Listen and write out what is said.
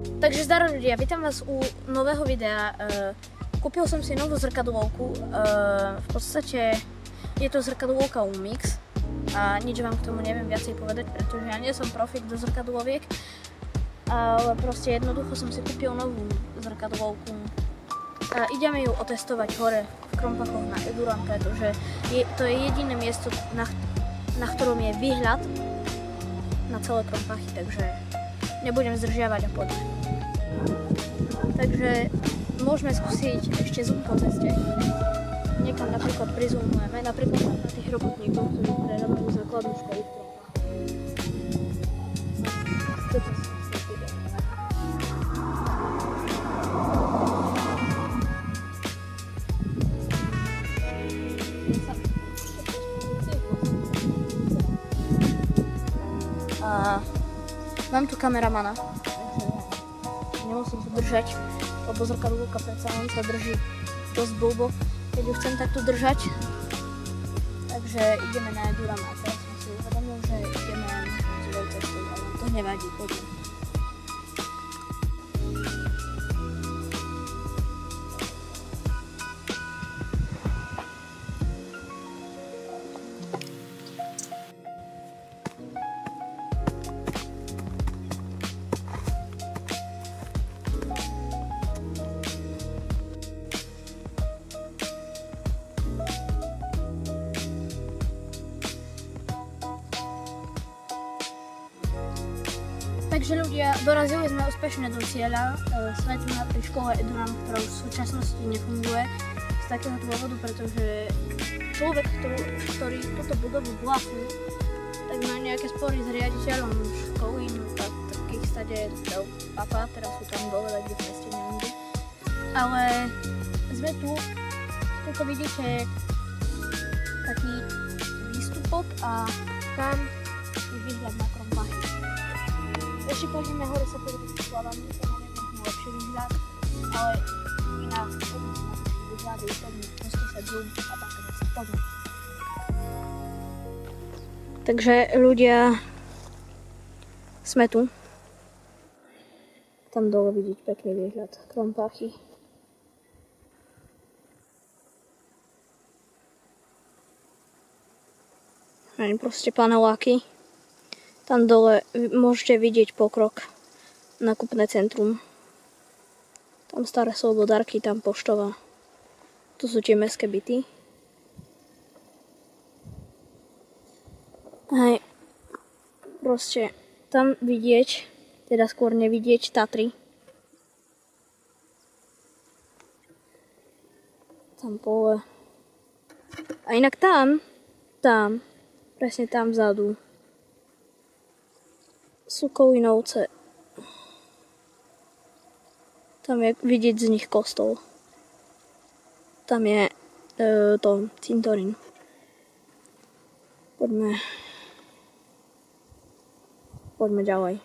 Takže zdar ľudia, vítam vás u nového videa. Kúpil som si novú zrkadlovku. V podstate je to zrkadlovka Lumix a nič vám k tomu neviem viacej povedať, pretože ja nie som profik do zrkadloviek, ale proste jednoducho som si kúpil novú zrkadlovku a ideme ju otestovať hore v Krompachoch na Eduram, pretože to je jediné miesto, na ktorom je výhľad na celé Krompachy, takže nebudem zdržiavať a poďme. Takže môžeme skúsiť ešte zoom po ceste. Niekam napríklad prizumujeme, napríklad na tých robotníkov, ktorí prerábajú základnú školu v Krompach. Mám tu kameramana, takže nemusím to držať, lebo zrkadlovka predsa len sa drží dosť blbo, keď ju chcem takto držať. Takže ideme na Eduram a teraz som si uvedomil, že ideme zlou cestou, ale to nevadí, poďme. Takže ľudia, dorazili sme úspešne do cieľa. Sme tu pri škole Eduram, ktorá už v súčasnosti nefunguje z takého dôvodu, pretože človek, ktorý túto budovu vlastní, tak má nejaké spory s riaditeľom školy, no takých stade dal papa, teraz sú tam dole, tak kde presne neviem kde. Ale sme tu, tuto vidíte taký výstupok a tam je výhľad na Krompachy. Ešte pôjdeme hore sa pozrieť s plavami, to máme možno lepší výhľad, ale inak poďme na lepší výhľad, je to skúšať zoom a také veci. Poďme. Takže ľudia, sme tu. Tam dole vidieť pekný výhľad Krompachy. Proste paneláky. Tam dole môžete vidieť pokrok, nákupné centrum. Tam staré Slobodárky, tam poštová. Tu sú tie mestské byty. Hej, proste tam vidieť, teda skôr nevidieť Tatry. Tam pole. A inak tam, presne tam vzadu, sú Kolinovce. Tam je vidieť z nich kostol. Tam je to cintorín. Poďme ďalej.